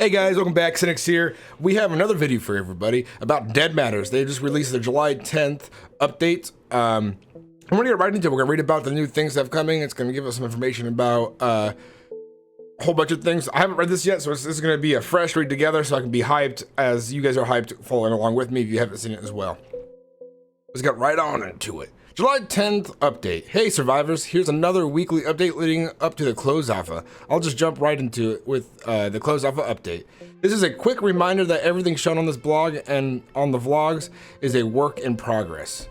Hey guys, welcome back. Sinnix here. We have another video for everybody about Dead Matters. They just released the July 10th update. I'm gonna get right into it. We're gonna read about the new things that have coming. It's gonna give us some information about a whole bunch of things. I haven't read this yet, so this is gonna be a fresh read together so I can be hyped as you guys are hyped following along with me if you haven't seen it as well. Let's get right on into it. July 10th update. Hey survivors, here's another weekly update leading up to the closed alpha. I'll just jump right into it with the closed alpha update. This is a quick reminder that everything shown on this blog and on the vlogs is a work in progress.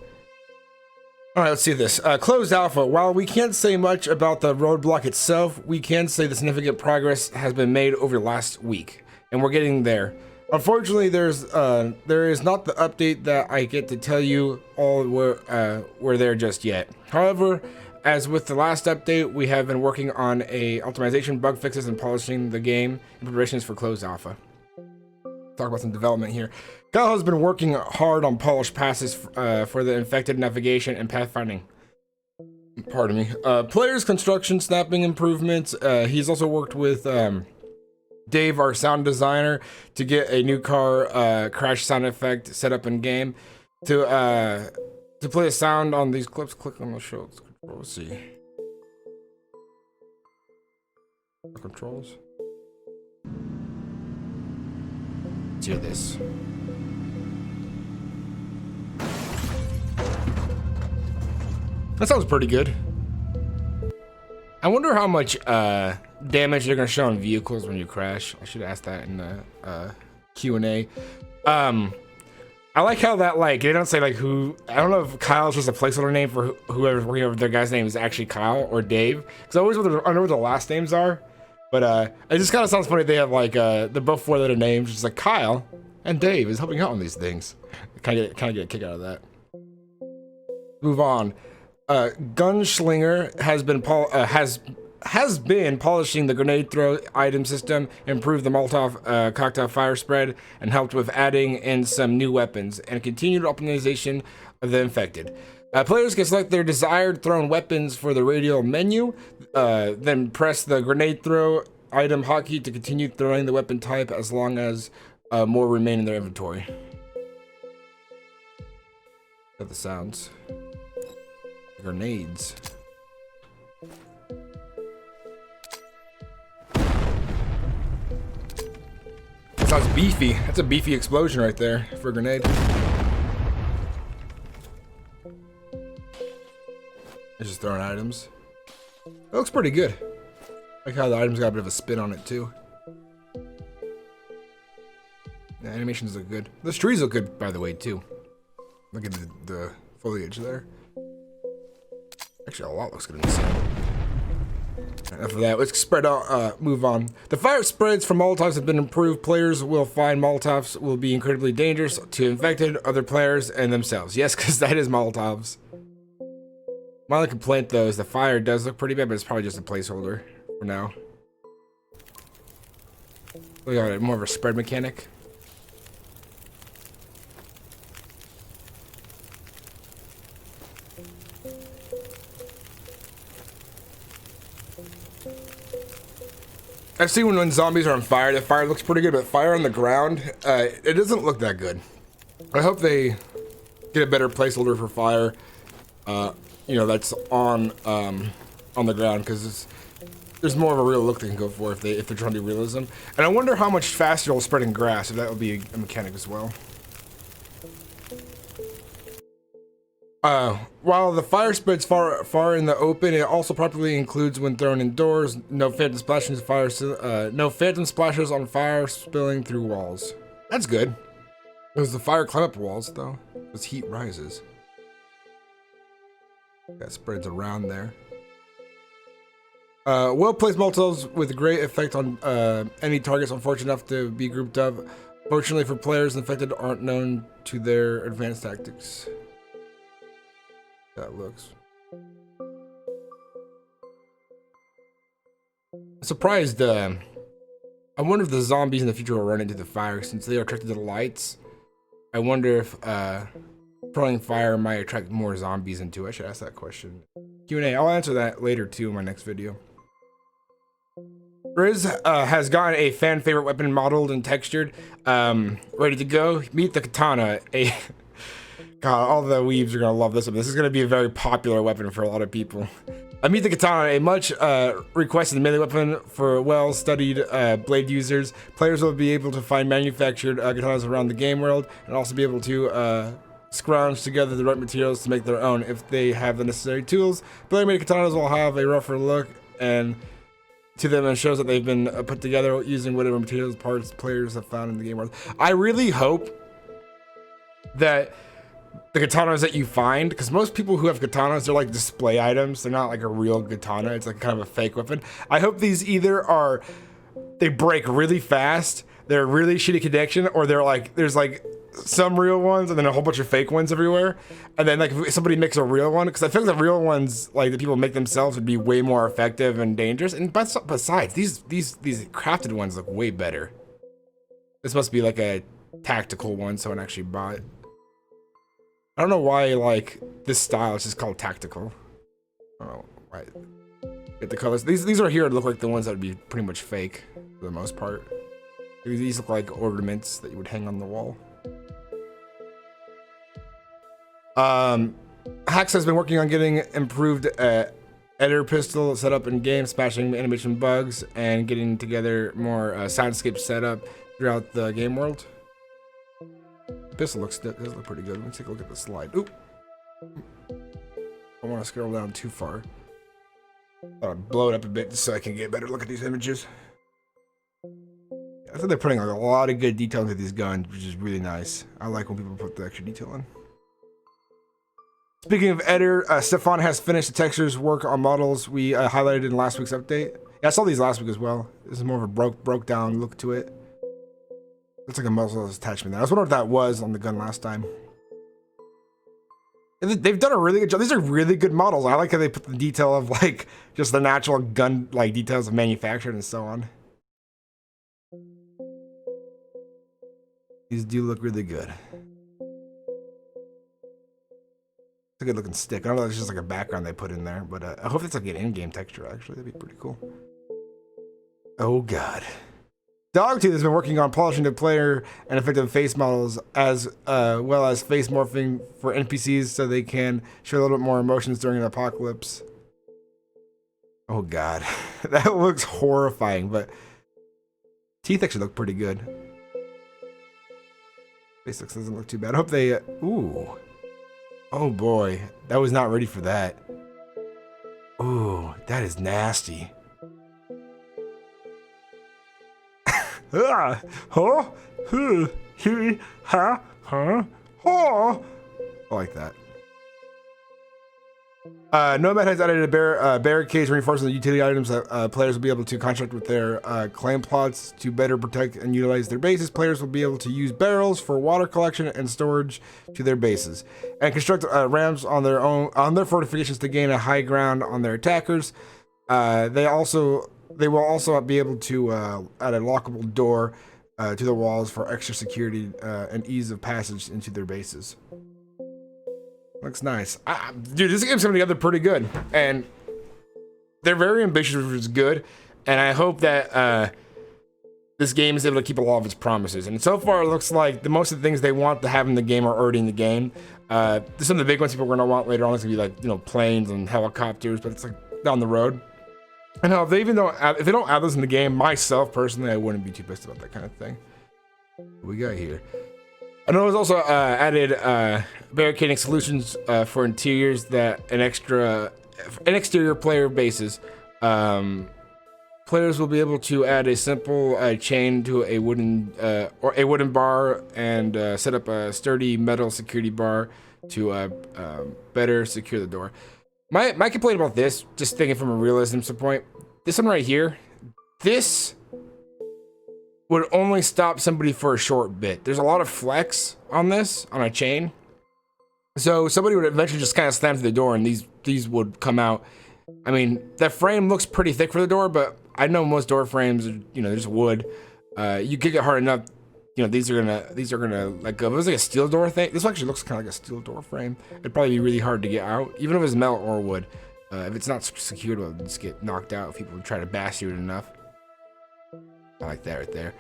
Alright, let's see this. Closed alpha. While we can't say much about the roadblock itself, we can say the significant progress has been made over the last week, and we're getting there. Unfortunately, there is not the update that I get to tell you all we're there just yet. However, as with the last update, we have been working on a optimization, bug fixes, and polishing the game in preparations for closed alpha. Talk about some development here. Kyle has been working hard on polished passes for the infected navigation and pathfinding. Pardon me. Players, construction, snapping improvements. He's also worked with Dave, our sound designer, to get a new car crash sound effect set up in game. To play a sound on these clips, click on the show control. Let's see. Controls. Let's hear this. That sounds pretty good. I wonder how much damage they're gonna show on vehicles when you crash. I should ask that in the Q&A. I like how that, like, they don't say like who. I don't know if Kyle's just a placeholder name for whoever's working over their guy's name is actually Kyle or Dave. Because I always wonder what the last names are. But it just kind of sounds funny. They have like they're both four-letter names. It's like Kyle and Dave is helping out on these things. Kind of get a kick out of that. Move on. Gunslinger has been polishing the grenade throw item system, improved the Molotov cocktail fire spread, and helped with adding in some new weapons and continued optimization of the infected. Players can select their desired thrown weapons for the radial menu, then press the grenade throw item hotkey to continue throwing the weapon type as long as more remain in their inventory. Got the sounds. Grenades. That sounds beefy. That's a beefy explosion right there for a grenade. It's just throwing items. It looks pretty good. I like how the items got a bit of a spin on it too. The animations look good. Those trees look good, by the way, too. Look at the foliage there. Actually, a lot looks good in the sun. Enough of that. Let's spread out. Move on. The fire spreads from Molotovs have been improved. Players will find Molotovs will be incredibly dangerous to infected, other players, and themselves. Yes, because that is Molotovs. My only complaint, though, is the fire does look pretty bad, but it's probably just a placeholder for now. We got more of a spread mechanic. I've seen when zombies are on fire, the fire looks pretty good, but fire on the ground, it doesn't look that good. I hope they get a better placeholder for fire, you know, that's on the ground, because there's more of a real look they can go for if they're trying to do realism. And I wonder how much faster it'll spread in grass, if that would be a mechanic as well. While the fire spreads far in the open, it also properly includes when thrown indoors. No phantom splashes on fire spilling through walls. That's good. Does the fire climb up walls though? As heat rises. That spreads around there. Well-placed Molotovs with great effect on any targets unfortunate enough to be grouped up. Fortunately for players infected aren't known to their advanced tactics. That looks. Surprised, I wonder if the zombies in the future will run into the fire since they are attracted to the lights. I wonder if throwing fire might attract more zombies into it. I should ask that question. Q&A, I'll answer that later too in my next video. Riz has gotten a fan favorite weapon modeled and textured, ready to go. Meet the Katana. God, all the weebs are gonna love this one. This is gonna be a very popular weapon for a lot of people. Meet the Katana, a much requested melee weapon for well-studied blade users. Players will be able to find manufactured katanas around the game world, and also be able to scrounge together the right materials to make their own if they have the necessary tools. Blade-made katanas will have a rougher look and to them, and shows that they've been put together using whatever materials parts players have found in the game world. I really hope that the katanas that you find, because most people who have katanas, they're like display items. They're not like a real katana. It's like kind of a fake weapon. I hope these either are, they break really fast, they're really shitty connection, or they're like, there's like some real ones and then a whole bunch of fake ones everywhere. And then like if somebody makes a real one, because I feel like the real ones, like the people make themselves, would be way more effective and dangerous. And besides, these crafted ones look way better. This must be like a tactical one someone actually bought. I don't know why like this style is just called tactical. I don't know why. Get the colors. These are here to look like the ones that would be pretty much fake for the most part. These look like ornaments that you would hang on the wall. Hax has been working on getting improved editor pistol set up in game, smashing animation bugs, and getting together more soundscape setup throughout the game world. Pistol does look pretty good. Let me take a look at the slide. Oop. I don't want to scroll down too far. I'll blow it up a bit just so I can get a better look at these images. I think they're putting like a lot of good detail into these guns, which is really nice. I like when people put the extra detail in. Speaking of editor, Stefan has finished the textures work on models we highlighted in last week's update. Yeah, I saw these last week as well. This is more of a broke down look to it. Looks like a muzzle attachment there. I was wondering what that was on the gun last time. They've done a really good job. These are really good models. I like how they put the detail of like just the natural gun like details of manufacturing and so on. These do look really good. It's a good looking stick. I don't know if it's just like a background they put in there, but I hope it's like an in-game texture actually. That'd be pretty cool. Oh god. Dogtooth has been working on polishing the player and effective face models as well as face morphing for NPCs so they can show a little bit more emotions during an apocalypse. Oh god, that looks horrifying, but teeth actually look pretty good. Face looks doesn't look too bad. I hope they, ooh. Oh boy, that was not ready for that. Ooh, that is nasty. I like that. Nomad has added a barricades reinforcing the utility items that players will be able to contract with their claim plots to better protect and utilize their bases. Players will be able to use barrels for water collection and storage to their bases, and construct ramps on their fortifications to gain a high ground on their attackers. They will also be able to add a lockable door to the walls for extra security and ease of passage into their bases. Looks nice. Dude, this game's coming together pretty good. And they're very ambitious, which is good. And I hope that this game is able to keep a lot of its promises. And so far, it looks like most of the things they want to have in the game are already in the game. Some of the big ones people are going to want later on is going to be like, you know, planes and helicopters, but it's like down the road. And if they don't add those in the game, myself personally, I wouldn't be too pissed about that kind of thing. What we got here? I know it was also added barricading solutions for interiors that an exterior player bases. Players will be able to add a simple chain to a wooden bar and set up a sturdy metal security bar to better secure the door. My complaint about this, just thinking from a realism standpoint, this one right here, this would only stop somebody for a short bit. There's a lot of flex on this, on a chain. So somebody would eventually just kind of slam through the door and these would come out. I mean, that frame looks pretty thick for the door, but I know most door frames, you know, there's wood. You kick it hard enough, you know, these are gonna like, if it was like a steel door thing, this actually looks kind of like a steel door frame. It'd probably be really hard to get out, even if it's metal or wood. If it's not secured, it'll just get knocked out if people try to bash you it enough. I like that right there.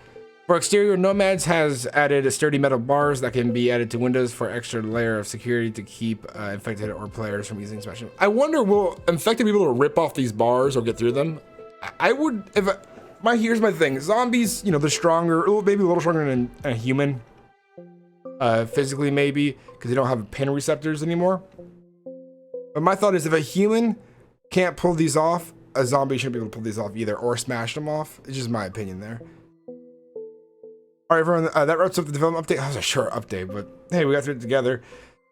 For exterior, Nomads has added a sturdy metal bars that can be added to windows for extra layer of security to keep infected or players from easily smashing them. I wonder, will infected be able to rip off these bars or get through them? I would, here's my thing. Zombies, you know, they're stronger, maybe a little stronger than a human. Physically maybe, because they don't have pin receptors anymore. But my thought is if a human can't pull these off, a zombie shouldn't be able to pull these off either, or smash them off. It's just my opinion there. All right, everyone, that wraps up the development update. That was a short update, but hey, we got through it together.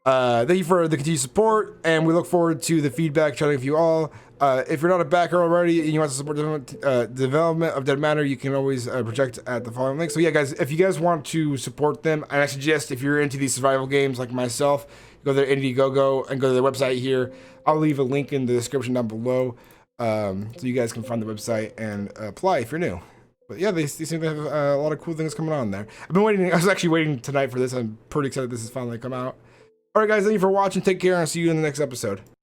Thank you for the continued support, and we look forward to the feedback chatting with you all. If you're not a backer already and you want to support development of Dead Matter, you can always project at the following link. So yeah, guys, if you guys want to support them, and I suggest if you're into these survival games like myself, go to their Indiegogo and go to their website here. I'll leave a link in the description down below, so you guys can find the website and apply if you're new. But yeah, they seem to have a lot of cool things coming on there. I've been waiting. I was actually waiting tonight for this. I'm pretty excited this has finally come out. All right, guys, thank you for watching. Take care, and I'll see you in the next episode.